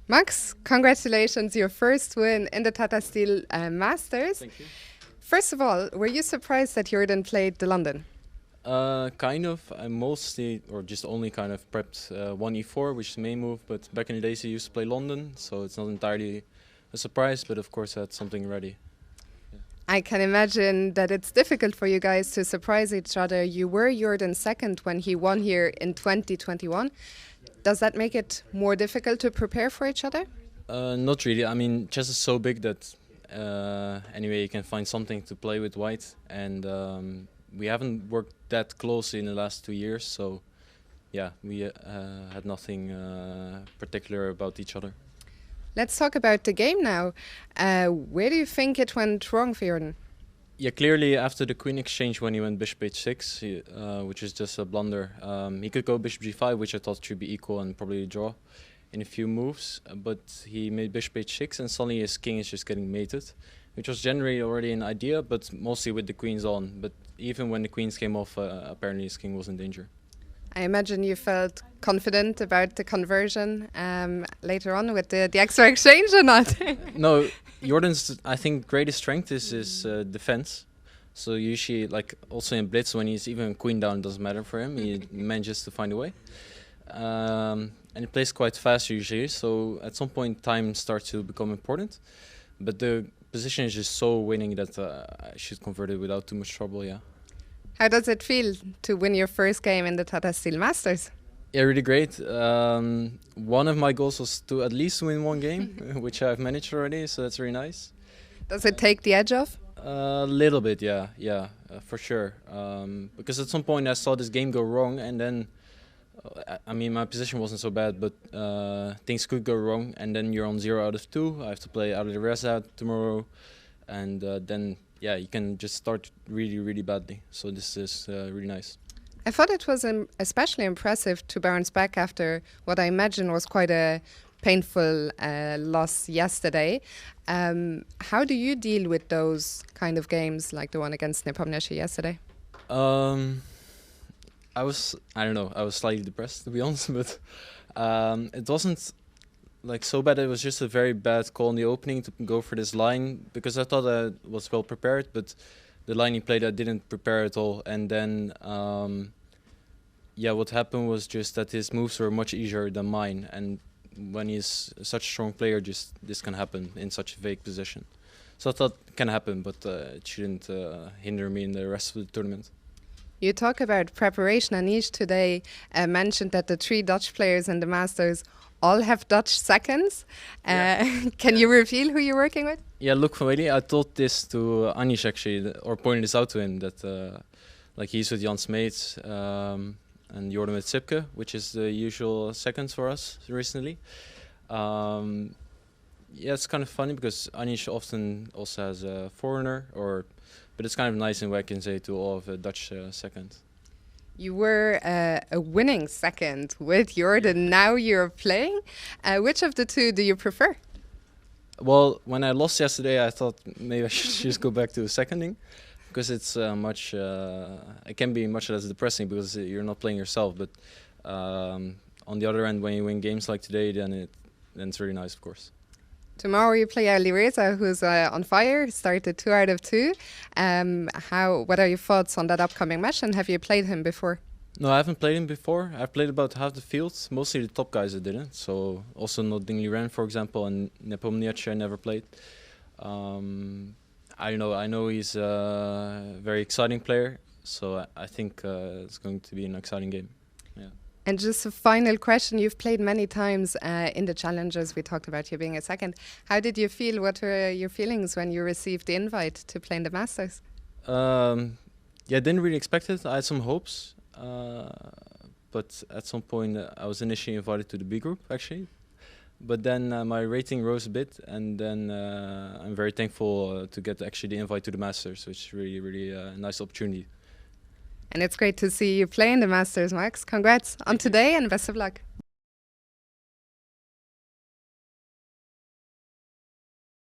Max, congratulations, your first win in the Tata Steel Masters. Thank you. First of all, were you surprised that Jordan played the London? Kind of. I mostly, or just only kind of prepped one e4, which is the main move, but back in the days he used to play London, so it's not entirely a surprise, but of course I had something ready. I can imagine that it's difficult for you guys to surprise each other. You were Jordan second when he won here in 2021. Does that make it more difficult to prepare for each other? Not really. I mean, chess is so big that anyway you can find something to play with white, and we haven't worked that closely in the last 2 years, so yeah, we had nothing particular about each other. Let's talk about the game now. Where do you think it went wrong for Jordan? Yeah, clearly after the queen exchange when he went bishop h6, which is just a blunder, he could go bishop g5, which I thought should be equal and probably draw in a few moves, but he made bishop h6 and suddenly his king is just getting mated, which was generally already an idea, but mostly with the queens on. But even when the queens came off, apparently his king was in danger. I imagine you felt confident about the conversion later on with the extra exchange or not? No, Jordan's, I think, greatest strength is his defense. So usually, like also in blitz, when he's even queen down, it doesn't matter for him. He manages to find a way. And he plays quite fast usually, so at some point time starts to become important. But the position is just so winning that I should convert it without too much trouble, yeah. How does it feel to win your first game in the Tata Steel Masters? Yeah, really great. One of my goals was to at least win one game, which I've managed already, so that's really nice. Does it take the edge off? A little bit, yeah, for sure. Because at some point I saw this game go wrong, and then, I mean, my position wasn't so bad, but things could go wrong, and then you're on 0 out of 2. I have to play out of the rest out tomorrow, and then, yeah, you can just start really, really badly. So this is really nice. I thought it was especially impressive to bounce back after what I imagine was quite a painful loss yesterday. How do you deal with those kind of games like the one against Nepomniachtchi yesterday? I don't know, I was slightly depressed, to be honest, but it wasn't like so bad. It was just a very bad call in the opening to go for this line, because I thought I was well prepared, but the line he played I didn't prepare at all. And then yeah, what happened was just that his moves were much easier than mine, and when he's such a strong player, just this can happen in such a vague position. So I thought it can happen, but it shouldn't hinder me in the rest of the tournament. You talk about preparation. Anish today mentioned that the 3 Dutch players in the Masters all have Dutch seconds. Can you reveal who you're working with? Yeah, look, familiar. I told this to Anish actually, or pointed this out to him, that like he's with Jan Smeets and Jordan with Sipke, which is the usual seconds for us recently. Yeah, it's kind of funny because Anish often also has a foreigner, but it's kind of nice in Wijk, can say, to all of a Dutch second. You were a winning second with Jordan. Now you're playing. Which of the 2 do you prefer? Well, when I lost yesterday, I thought maybe I should just go back to seconding, because it's it can be much less depressing because you're not playing yourself. But on the other end, when you win games like today, then it's really nice, of course. Tomorrow you play Ali Reza, who's on fire, started 2 out of 2. What are your thoughts on that upcoming match, and have you played him before? No, I haven't played him before. I've played about half the field, mostly the top guys I didn't. So also not Dingli Ren, for example, and Nepomniachtchi I never played. I don't know. I know he's a very exciting player, so I think it's going to be an exciting game. Yeah. And just a final question. You've played many times in the challenges. We talked about you being a second. How did you feel? What were your feelings when you received the invite to play in the Masters? Yeah, I didn't really expect it. I had some hopes. But at some point I was initially invited to the B group, actually. But then my rating rose a bit, and then I'm very thankful to get actually the invite to the Masters, which is really, really a nice opportunity. And it's great to see you play in the Masters, Max. Congrats on today and best of luck.